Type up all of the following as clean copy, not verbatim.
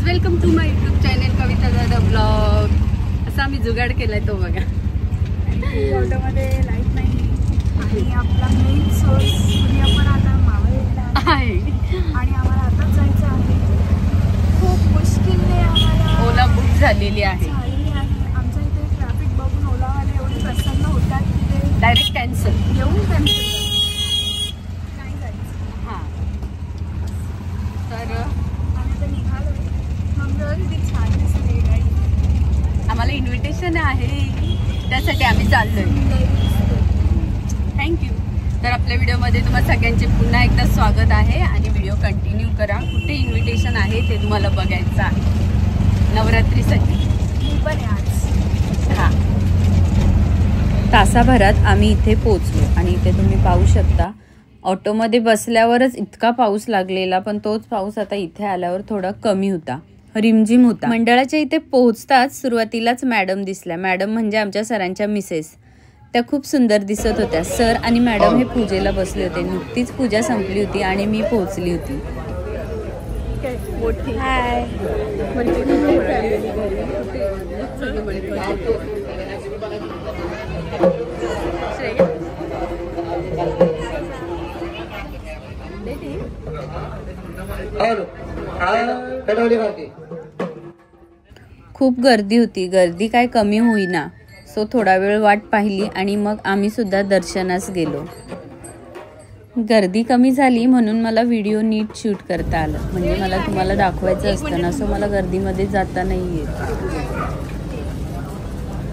Welcome to my YouTube channel Kavita Dada blog. असा आम्ही जुगाड केलाय तो बघा. ऑटोमध्ये लाईट नाही आणि आपला मेन सोर्स सूर्य पण आता मावळलेला आहे आणि आम्हाला आता जायचं आहे. खूप मुश्किलने आम्हाला ओला बुक झालेली आहे. आमच्या इथे ट्रॅफिक बघून ओलावाले एवढे प्रसन्न होतात की ते डायरेक्ट कॅन्सल येऊन कॅन्सल नाही जायचं. हां तर आम्हाला इन्व्हिटेशन आहे त्यासाठी आम्ही चाललोय. थँक्यू. तर आपल्या व्हिडिओमध्ये तुम्हाला सगळ्यांचे पुन्हा एकदा स्वागत आहे आणि व्हिडिओ कंटिन्यू करा. कुठे इन्व्हिटेशन आहे ते तुम्हाला बघायचं आहे नवरात्रीसाठी. मी पण आज हां तासाभरात आम्ही इथे पोचलो आणि इथे तुम्ही पाहू शकता ऑटोमध्ये बसल्यावरच इतका पाऊस लागलेला, पण तोच पाऊस आता इथे आल्यावर थोडा कमी होता, रिमझिम होता. मंडळाच्या इथे पोहोचताच सुरुवातीलाच मॅडम दिसल्या. मॅडम म्हणजे आमच्या सरांच्या मिसेस. त्या खूप सुंदर दिसत होत्या. सर आणि मॅडम हे पूजेला बसले होते. नुकतीच पूजा संपली होती आणि मी पोहोचली होती. हाय खूप गर्दी होती. गर्दी काय कमी होईना, सो थोडा वेळ वाट पाहिली आणि मग आम्ही सुद्धा दर्शनास गेलो. गर्दी कमी झाली म्हणून मला व्हिडिओ नीट शूट करता आलं. म्हणजे मला तुम्हाला दाखवायचं असतं ना, सो मला गर्दीमध्ये जाता नाही येत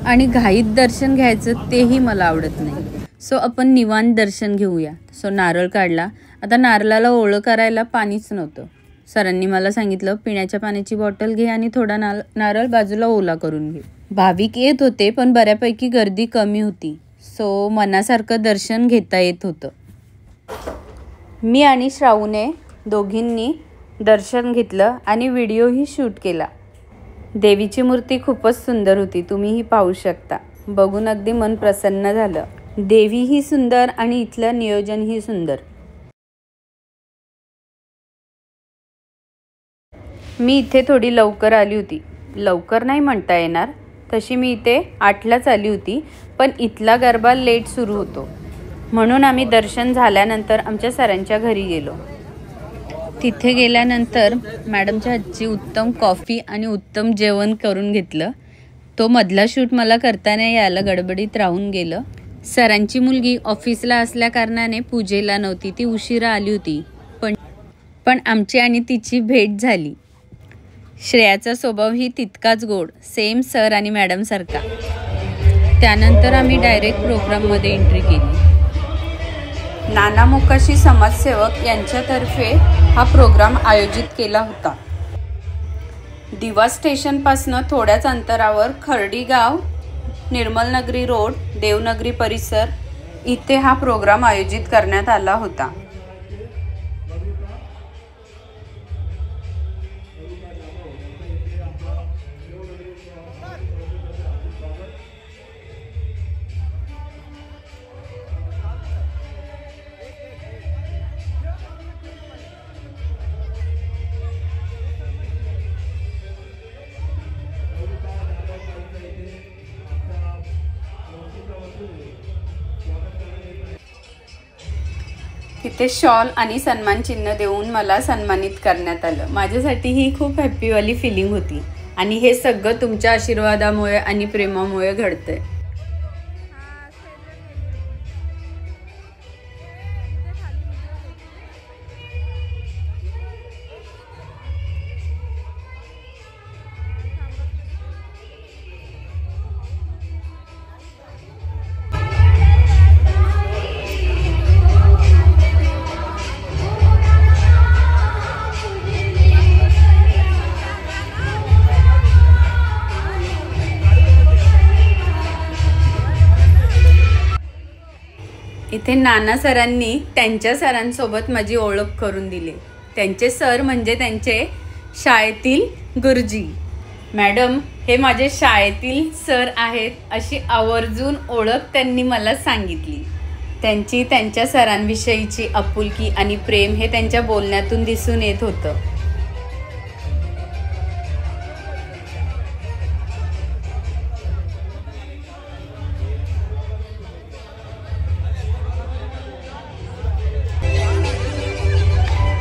आणि घाईत दर्शन घ्यायचं तेही मला आवडत नाही. सो आपण निवांत दर्शन घेऊया. सो नारळ काढला. आता नारळाला ओळं करायला पाणीच नव्हतं. सरांनी मला सांगितलं पिण्याच्या पाण्याची बॉटल घे आणि थोडा नारळ बाजूला ओला करून घे. भाविक येत होते पण बऱ्यापैकी गर्दी कमी होती, सो मनासारखं दर्शन घेता येत होतं. मी आणि श्रावणे दोघींनी दर्शन घेतलं आणि व्हिडिओही शूट केला. देवीची मूर्ती खूपच सुंदर होती. तुम्हीही पाहू शकता. बघून अगदी मन प्रसन्न झालं. देवीही सुंदर आणि इथलं नियोजनही सुंदर. मी इथे थोडी लवकर आली होती. लवकर नाही म्हणता येणार, तशी मी इथे 8लाच आली होती, पण इथला गरबा लेट सुरू होतो म्हणून आम्ही दर्शन झाल्यानंतर आमच्या सरांच्या घरी गेलो. तिथे गेल्यानंतर मॅडमच्या हातची उत्तम कॉफी आणि उत्तम जेवण करून घेतलं. तो मधला शूट मला करता नाही यायला, गडबडीत राहून गेलं. सरांची मुलगी ऑफिसला असल्या कारणाने पूजेला नव्हती, ती उशिरा आली होती. पण आमची आणि तिची भेट झाली. श्रेयाचा स्वभावही तितकाच गोड, सेम सर आणि मॅडम सारखा. त्यानंतर आम्ही डायरेक्ट प्रोग्राममध्ये एंट्री केली. नाना मोकाशी समाजसेवक यांच्यातर्फे हा प्रोग्राम आयोजित केला होता. दिवा स्टेशनपासनं थोड्याच अंतरावर खर्डी गाव, निर्मलनगरी रोड, देवनगरी परिसर इथे हा प्रोग्राम आयोजित करण्यात आला होता. तिथे शॉल आणि सन्मान चिन्ह देऊन मला सन्मानित करण्यात आलं. माझ्यासाठी ही खूप हॅप्पीवाली फिलिंग होती आणि हे सगळं तुमच्या आशीर्वादामुळे आणि प्रेमामुळे घडतंय. इथे नाना सरांनी त्यांच्या सरांसोबत माझी ओळख करून दिली. त्यांचे सर म्हणजे त्यांचे शाळेतील गुरुजी. मॅडम हे माझे शाळेतील सर आहेत अशी आवर्जून ओळख त्यांनी मला सांगितली. त्यांची त्यांच्या सरांविषयीची आपुलकी आणि प्रेम हे त्यांच्या बोलण्यातून दिसून येत होतं.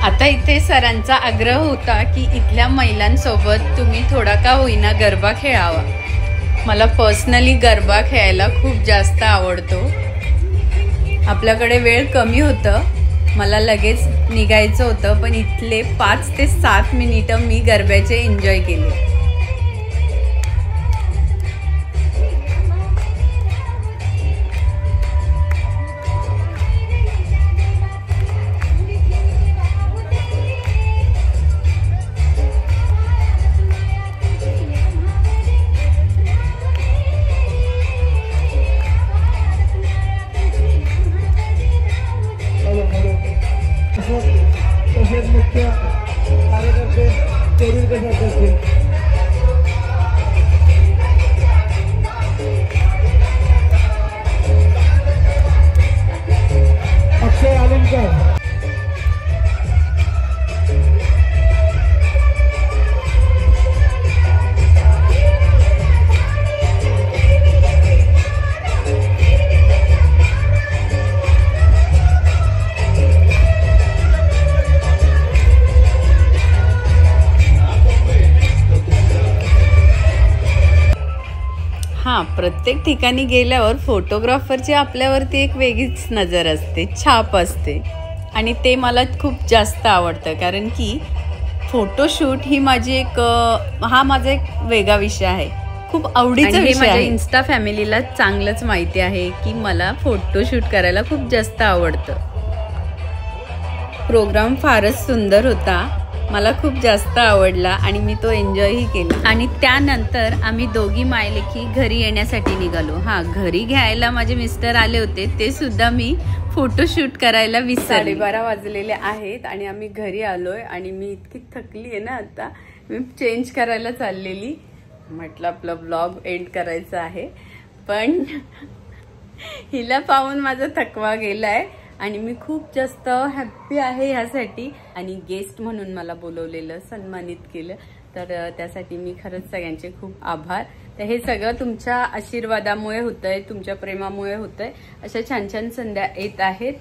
आता इथे सरांचा आग्रह होता की इथल्या महिलांसोबत तुम्ही थोडा का होईना गरबा खेळावा. मला पर्सनली गरबा खेळायला खूप जास्त आवडतो. आपल्याकडे वेळ कमी होतं, मला लगेच निघायचं होतं, पण इथले 5 ते 7 मिनिटं मी गरब्याचे एन्जॉय केले. मुख्य कार्यकर्ते तरुण कशा असतील अक्षय आलमकर. हां, प्रत्येक ठिकाणी गेल्यावर फोटोग्राफरची आपल्यावरती एक वेगळीच नजर असते, छाप असते आणि ते मला खूप जास्त आवडतं. कारण की फोटोशूट ही माझी हा माझा एक वेगळा विषय आहे, खूप आवडीचा विषय. माझ्या इन्स्टा फॅमिलीला चांगलंच माहिती आहे की मला फोटोशूट करायला खूप जास्त आवडतं. प्रोग्राम फारच सुंदर होता, मला खूप जास्त आवडला आणि मी तो एन्जॉयही केला. आणि त्यानंतर आम्ही दोघी मायलेकी घरी येण्यासाठी निघालो. हां, घरी घ्यायला माझे मिस्टर आले होते, ते सुद्धा मी फोटोशूट करायला विसरले. 12:30 वाजलेले आहेत आणि आम्ही घरी आलोय आणि मी इतकी थकली आहे ना, आता मी चेंज करायला चाललेली. म्हटलं आपला ब्लॉग एंड करायचा आहे, पण हिला पाहून माझा थकवा गेलाय आणि मी खूप जास्त हॅप्पी आहे ह्यासाठी. आणि गेस्ट म्हणून मला बोलवलेलं, सन्मानित केलं, तर त्यासाठी मी खरंच सगळ्यांचे खूप आभार. तर हे सगळं तुमच्या आशीर्वादामुळे होतंय, तुमच्या प्रेमामुळे होतंय. अशा छान छान संध्या येत आहेत.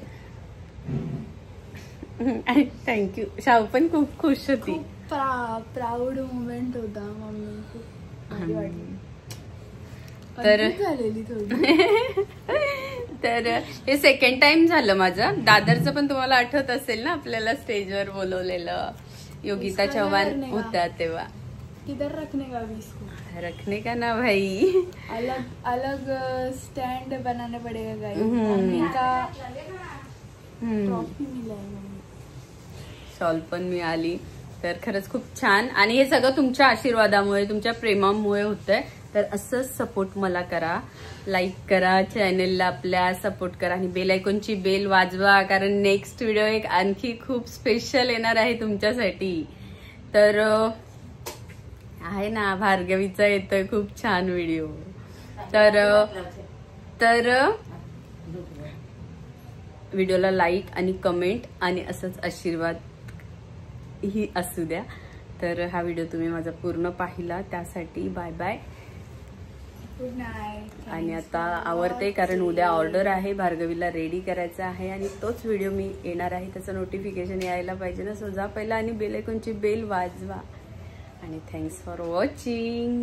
थँक्यू. शाहू पण खूप खुश होती. प्राऊड मुमेंट होता. मम्मी खूप भारी वाटली. तर हे सेकंड टाइम झालं माझं. दादरचं पण तुम्हाला आठवत असेल ना, आपल्याला स्टेजवर बोलवलेलं, योगिता चव्हाण होत्या तेव्हा. किधर रखने का भी इसको? रखने का ना भाई, अलग अलग स्टैंड बनाना पड़ेगा गाइस. मम्मी का ट्रॉफी मिला है, शॉल पण मिळाली. तर खरंच खूप छान. आणि हे सगळं तुमच्या आशीर्वादामुळे, तुमच्या प्रेमामुळे होतंय. तर असंच सपोर्ट मला करा, लाईक करा, चॅनलला आपल्या सपोर्ट करा आणि बेल आयकॉनची बेल वाजवा, कारण नेक्स्ट व्हिडिओ एक आणखी खूप स्पेशल येणार आहे तुमच्यासाठी. तर आहे ना, भार्गवीचा येतोय खूप छान व्हिडिओ. तर व्हिडिओला लाईक आणि कमेंट आणि असंच आशीर्वाद ही असू द्या. तर हा व्हिडिओ तुम्ही माझा पूर्ण पाहिला त्यासाठी बाय बाय. Good night. आणि आता आवरते, कारण उद्या ऑर्डर आहे, भार्गवीला रेडी करायचं आहे आणि तोच व्हिडिओ मी येणार आहे, त्याचं नोटिफिकेशन यायला पाहिजे ना. सो जा पहिला आणि बेल आयकॉनची बेल वाजवा. आणि थँक्स फॉर वॉचिंग.